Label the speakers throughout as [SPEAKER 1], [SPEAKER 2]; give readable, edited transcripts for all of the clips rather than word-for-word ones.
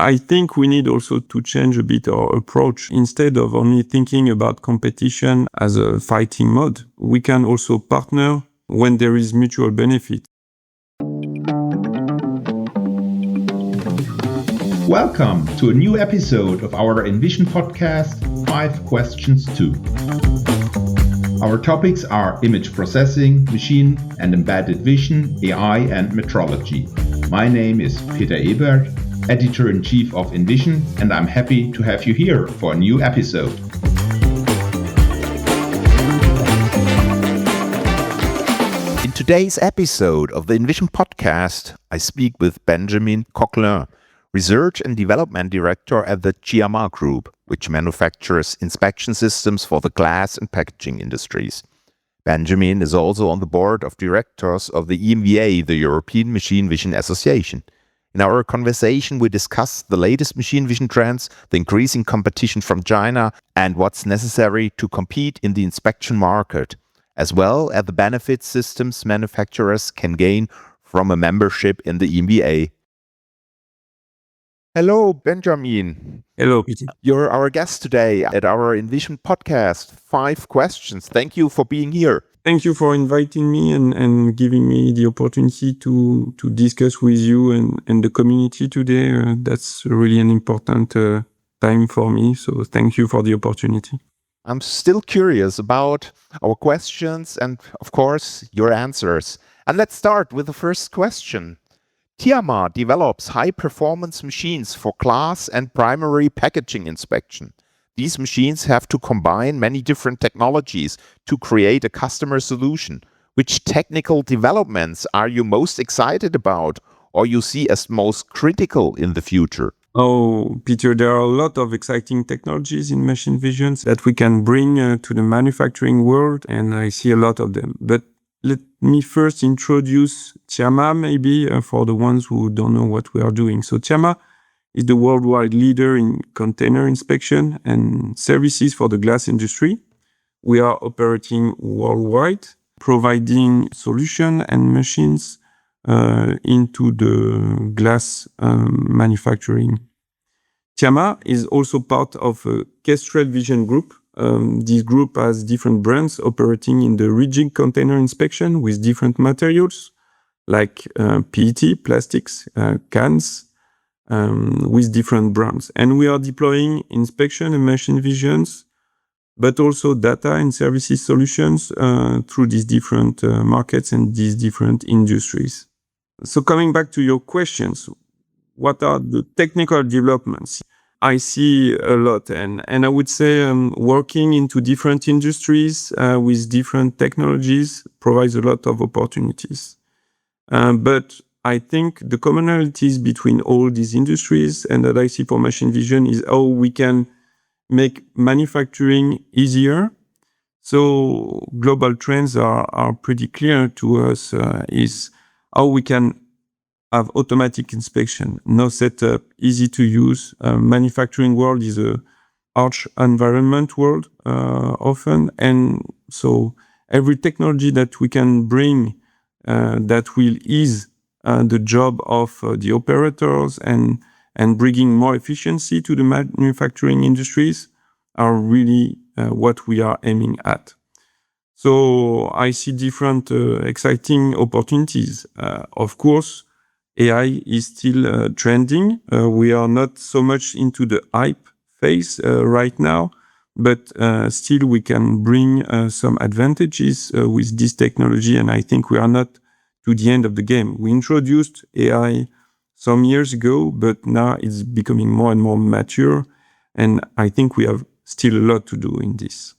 [SPEAKER 1] I think we need also to change a bit our approach. Instead of only thinking about competition as a fighting mode, we can also partner when there is mutual benefit.
[SPEAKER 2] Welcome to a new episode of our enVISION podcast, 5 Questions Too. Our topics are image processing, machine and embedded vision, AI and metrology. My name is Peter Ebert, Editor-in-Chief of enVISION, and I'm happy to have you here for a new episode.
[SPEAKER 3] In today's episode of the enVISION podcast, I speak with Benjamin Cocquelin, Research and Development Director at the Tiama Group, which manufactures inspection systems for the glass and packaging industries. Benjamin is also on the board of directors of the EMVA, the European Machine Vision Association. In our conversation, we discussed the latest machine vision trends, the increasing competition from China, and what's necessary to compete in the inspection market, as well as the benefits systems manufacturers can gain from a membership in the EMVA. Hello, Benjamin.
[SPEAKER 1] Hello, Peter.
[SPEAKER 3] You're our guest today at our enVISION podcast, 5 Questions. Thank you for being here.
[SPEAKER 1] Thank you for inviting me and giving me the opportunity to discuss with you and the community today. That's really an important time for me. So thank you for the opportunity.
[SPEAKER 3] I'm still curious about our questions and, of course, your answers. And let's start with the first question. Tiama develops high-performance machines for glass and primary packaging inspection. These machines have to combine many different technologies to create a customer solution. Which technical developments are you most excited about or you see as most critical in the future?
[SPEAKER 1] Oh, Peter, there are a lot of exciting technologies in machine vision that we can bring to the manufacturing world, and I see a lot of them. But let me first introduce Tiama, maybe, for the ones who don't know what we are doing. So Tiama is the worldwide leader in container inspection and services for the glass industry. We are operating worldwide, providing solutions and machines into the glass manufacturing. Tiama is also part of a Kestrel Vision Group. This group has different brands operating in the rigid container inspection with different materials like PET, plastics, cans, with different brands. And we are deploying inspection and machine visions, but also data and services solutions through these different markets and these different industries. So coming back to your questions, what are the technical developments? I see a lot, and I would say working into different industries with different technologies provides a lot of opportunities. But I think the commonalities between all these industries and that I see for machine vision is how we can make manufacturing easier. So global trends are pretty clear to us, is how we can have automatic inspection, no setup, easy to use. Manufacturing world is a harsh environment world often, and so every technology that we can bring that will ease the job of the operators and bringing more efficiency to the manufacturing industries are really what we are aiming at. So I see different exciting opportunities. Of course, AI is still trending. We are not so much into the hype phase right now, but still we can bring some advantages with this technology, and I think we are not to the end of the game. We introduced AI some years ago, but now it's becoming more and more mature, and I think we have still a lot to do in this.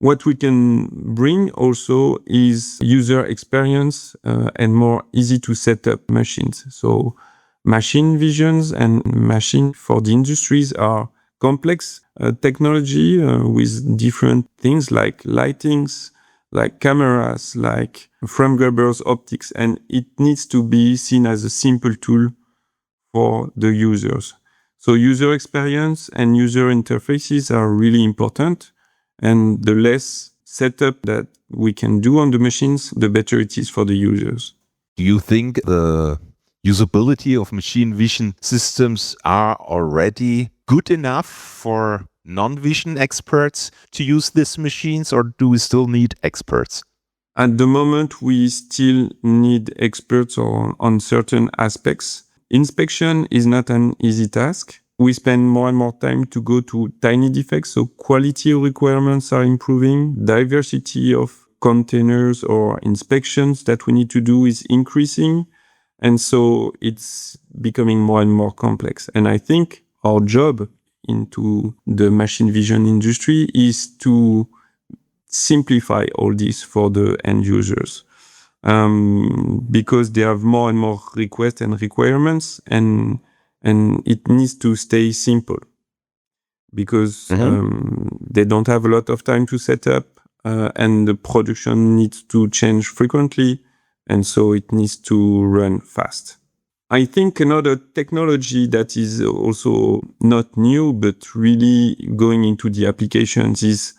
[SPEAKER 1] What we can bring also is user experience and more easy to set up machines. So machine visions and machine for the industries are complex technology with different things like lightings, like cameras, like frame grabbers, optics, and it needs to be seen as a simple tool for the users. So user experience and user interfaces are really important. And the less setup that we can do on the machines, the better it is for the users.
[SPEAKER 3] Do you think the usability of machine vision systems are already good enough for non-vision experts to use these machines, or do we still need experts?
[SPEAKER 1] At the moment, we still need experts on certain aspects. Inspection is not an easy task. We spend more and more time to go to tiny defects, so quality requirements are improving. Diversity of containers or inspections that we need to do is increasing. And so it's becoming more and more complex. And I think our job into the machine vision industry is to simplify all this for the end users. Because they have more and more requests and requirements, and it needs to stay simple because they don't have a lot of time to set up, and the production needs to change frequently, and so it needs to run fast. I think another technology that is also not new but really going into the applications is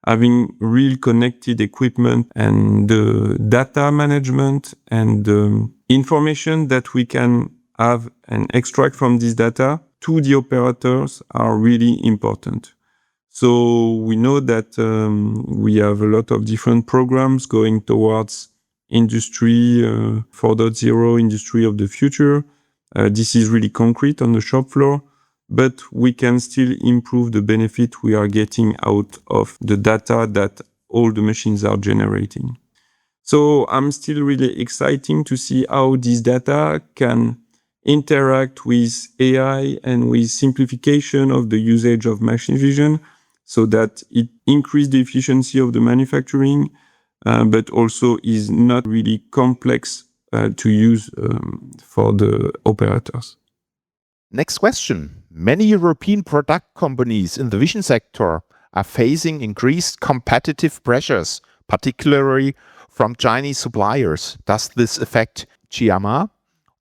[SPEAKER 1] having real connected equipment, and the data management and the information that we can have and extract from this data to the operators are really important. So we know that we have a lot of different programs going towards Industry 4.0, industry of the future. This is really concrete on the shop floor, but we can still improve the benefit we are getting out of the data that all the machines are generating. So I'm still really excited to see how this data can interact with AI and with simplification of the usage of machine vision so that it increases the efficiency of the manufacturing, but also is not really complex to use for the operators.
[SPEAKER 3] Next question. Many European product companies in the vision sector are facing increased competitive pressures, particularly from Chinese suppliers. Does this affect Tiama?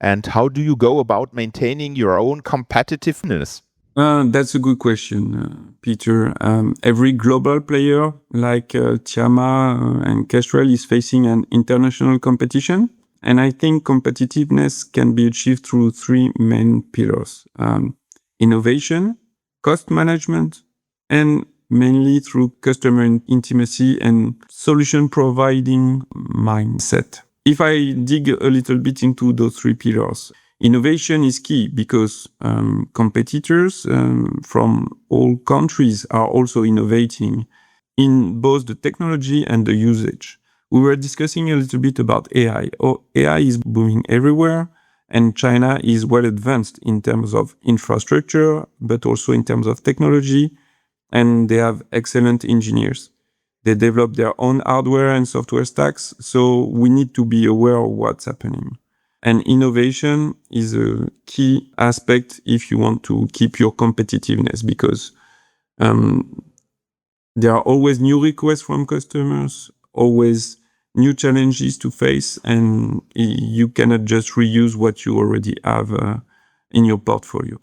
[SPEAKER 3] And how do you go about maintaining your own competitiveness?
[SPEAKER 1] That's a good question, Peter. Every global player like Tiama and Kestrel is facing an international competition. And I think competitiveness can be achieved through three main pillars. Innovation, cost management, and mainly through customer intimacy and solution providing mindset. If I dig a little bit into those three pillars, innovation is key because competitors from all countries are also innovating in both the technology and the usage. We were discussing a little bit about AI. AI is booming everywhere, and China is well advanced in terms of infrastructure, but also in terms of technology, and they have excellent engineers. They develop their own hardware and software stacks, so we need to be aware of what's happening. And innovation is a key aspect if you want to keep your competitiveness, because there are always new requests from customers, always new challenges to face, and you cannot just reuse what you already have in your portfolio.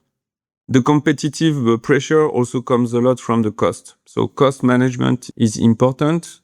[SPEAKER 1] The competitive pressure also comes a lot from the cost. So cost management is important,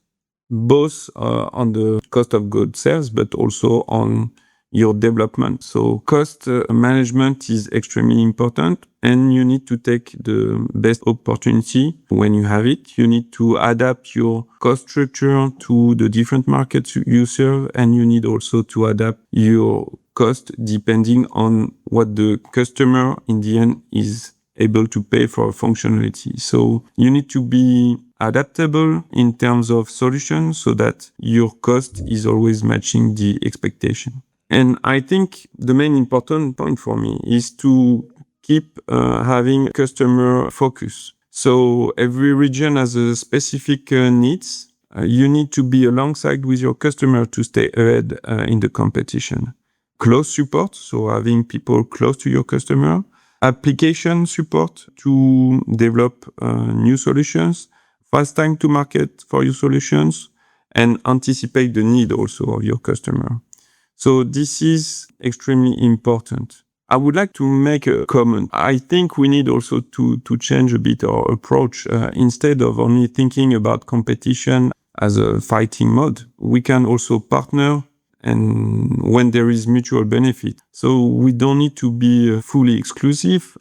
[SPEAKER 1] both on the cost of goods sales, but also on your development. So cost management is extremely important, and you need to take the best opportunity when you have it. You need to adapt your cost structure to the different markets you serve, and you need also to adapt your cost depending on what the customer in the end is able to pay for functionality. So you need to be adaptable in terms of solutions so that your cost is always matching the expectation. And I think the main important point for me is to keep having customer focus. So every region has a specific needs. You need to be alongside with your customer to stay ahead in the competition. Close support, so having people close to your customer. Application support to develop new solutions. Fast time to market for your solutions, and anticipate the need also of your customer. So this is extremely important. I would like to make a comment. I think we need also to change a bit our approach. Instead of only thinking about competition as a fighting mode, we can also partner and when there is mutual benefit. So we don't need to be fully exclusive.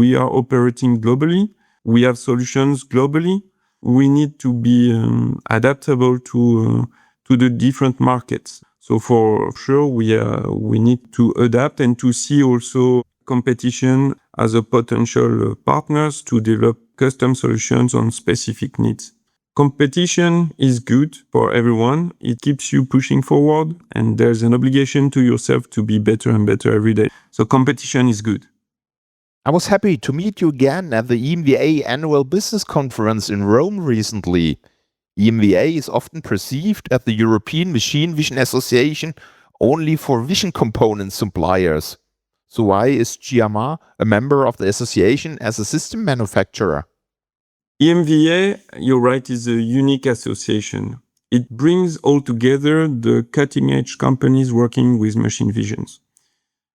[SPEAKER 1] We are operating globally. We have solutions globally. We need to be adaptable to the different markets. So for sure, we need to adapt and to see also competition as a potential partners to develop custom solutions on specific needs. Competition is good for everyone. It keeps you pushing forward, and there's an obligation to yourself to be better and better every day. So competition is good.
[SPEAKER 3] I was happy to meet you again at the EMVA Annual Business Conference in Rome recently. EMVA is often perceived as the European Machine Vision Association only for vision component suppliers. So why is Tiama a member of the association as a system manufacturer?
[SPEAKER 1] EMVA, you're right, is a unique association. It brings all together the cutting-edge companies working with machine visions.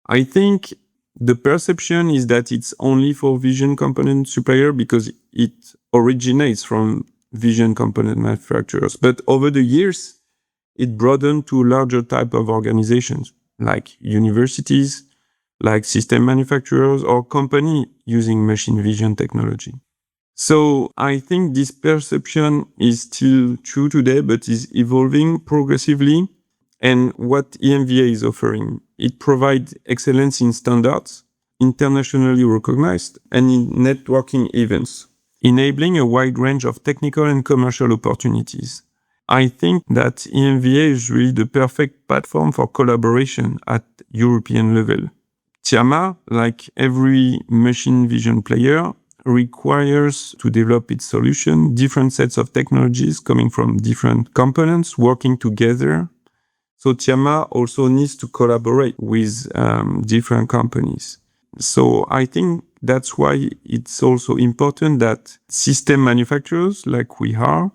[SPEAKER 1] I think the perception is that it's only for vision component supplier because it originates from vision component manufacturers. But over the years, it broadened to larger type of organizations like universities, like system manufacturers or company using machine vision technology. So I think this perception is still true today, but is evolving progressively. And what EMVA is offering, it provides excellence in standards, internationally recognized, and in networking events, enabling a wide range of technical and commercial opportunities. I think that EMVA is really the perfect platform for collaboration at European level. Tiama, like every machine vision player, requires to develop its solution, different sets of technologies coming from different components working together. So Tiama also needs to collaborate with different companies. So I think that's why it's also important that system manufacturers like we are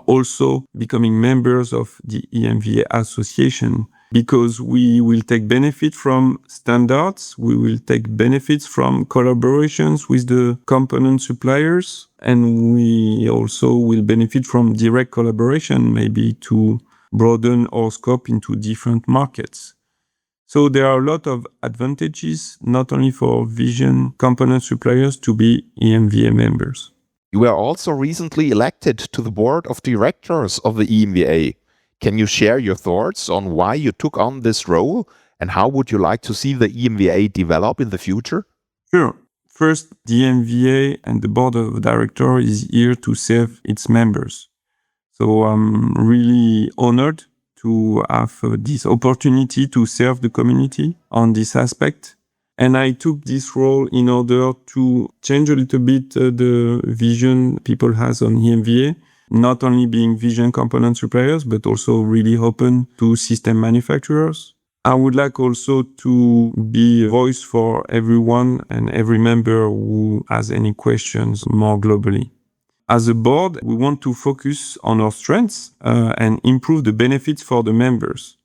[SPEAKER 1] also becoming members of the EMVA association, because we will take benefit from standards, we will take benefits from collaborations with the component suppliers, and we also will benefit from direct collaboration, maybe to broaden our scope into different markets. So there are a lot of advantages, not only for vision component suppliers to be EMVA members.
[SPEAKER 3] You were also recently elected to the board of directors of the EMVA. Can you share your thoughts on why you took on this role and how would you like to see the EMVA develop in the future?
[SPEAKER 1] Sure. First, the EMVA and the board of directors is here to serve its members. So I'm really honored to have this opportunity to serve the community on this aspect. And I took this role in order to change a little bit the vision people has on EMVA, not only being vision component suppliers, but also really open to system manufacturers. I would like also to be a voice for everyone and every member who has any questions more globally. As a board, we want to focus on our strengths and improve the benefits for the members.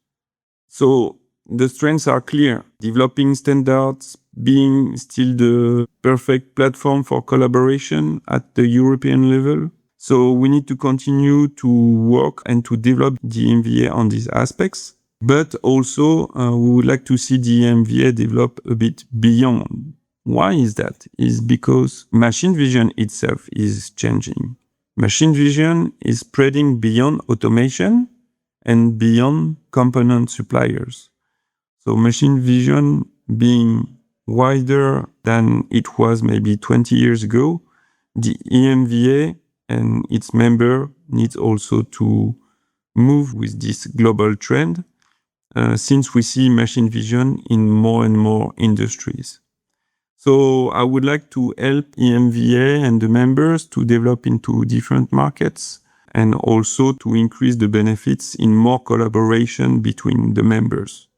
[SPEAKER 1] So the strengths are clear: developing standards, being still the perfect platform for collaboration at the European level. So we need to continue to work and to develop the EMVA on these aspects. But also, we would like to see the EMVA develop a bit beyond. Why is that? It's because machine vision itself is changing. Machine vision is spreading beyond automation and beyond component suppliers. So machine vision being wider than it was maybe 20 years ago, the EMVA and its member needs also to move with this global trend, since we see machine vision in more and more industries. So I would like to help EMVA and the members to develop into different markets and also to increase the benefits in more collaboration between the members.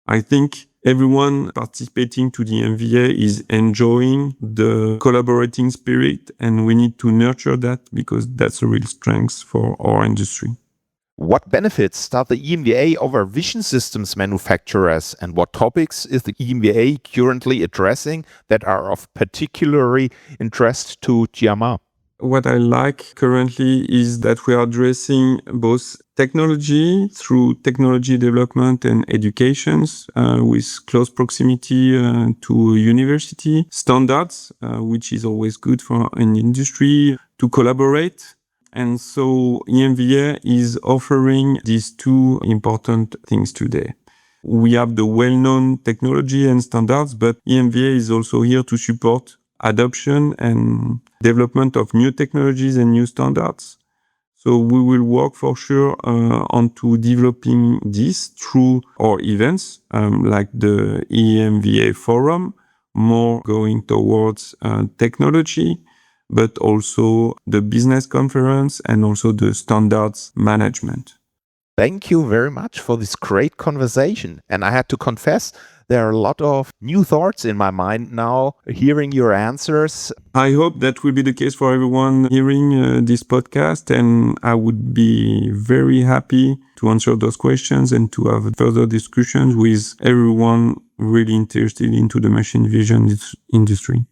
[SPEAKER 1] I think everyone participating to the EMVA is enjoying the collaborating spirit, and we need to nurture that because that's a real strength for our industry.
[SPEAKER 3] What benefits does the EMVA offer vision systems manufacturers, and what topics is the EMVA currently addressing that are of particular interest to Tiama?
[SPEAKER 1] what I like currently is that we are addressing both technology through technology development and educations with close proximity to university standards, which is always good for an industry to collaborate. And so EMVA is offering these two important things today. We have the well-known technology and standards, but EMVA is also here to support adoption and development of new technologies and new standards. So we will work for sure onto developing this through our events, like the EMVA forum, more going towards technology, but also the business conference and also the standards management.
[SPEAKER 3] Thank you very much for this great conversation. And I had to confess, there are a lot of new thoughts in my mind now, hearing your answers.
[SPEAKER 1] I hope that will be the case for everyone hearing this podcast, and I would be very happy to answer those questions and to have further discussions with everyone really interested into the machine vision industry.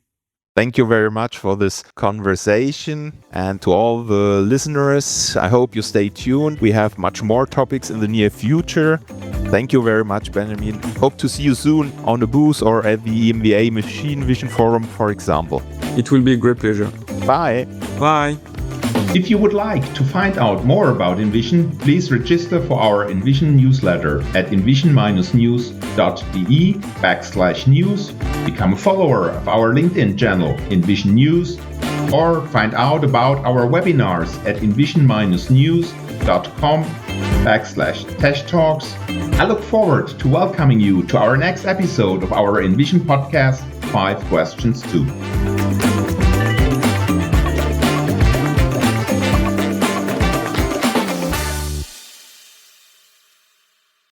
[SPEAKER 3] Thank you very much for this conversation. And to all the listeners, I hope you stay tuned. We have much more topics in the near future. Thank you very much, Benjamin. Hope to see you soon on the booth or at the EMVA Machine Vision Forum, for example.
[SPEAKER 1] It will be a great pleasure.
[SPEAKER 3] Bye.
[SPEAKER 1] Bye.
[SPEAKER 2] If you would like to find out more about inVISION, please register for our inVISION newsletter at invision-news.de/news, become a follower of our LinkedIn channel inVISION News, or find out about our webinars at invision-news.com/TESH Talks. I look forward to welcoming you to our next episode of our inVISION podcast, 5 Questions 2.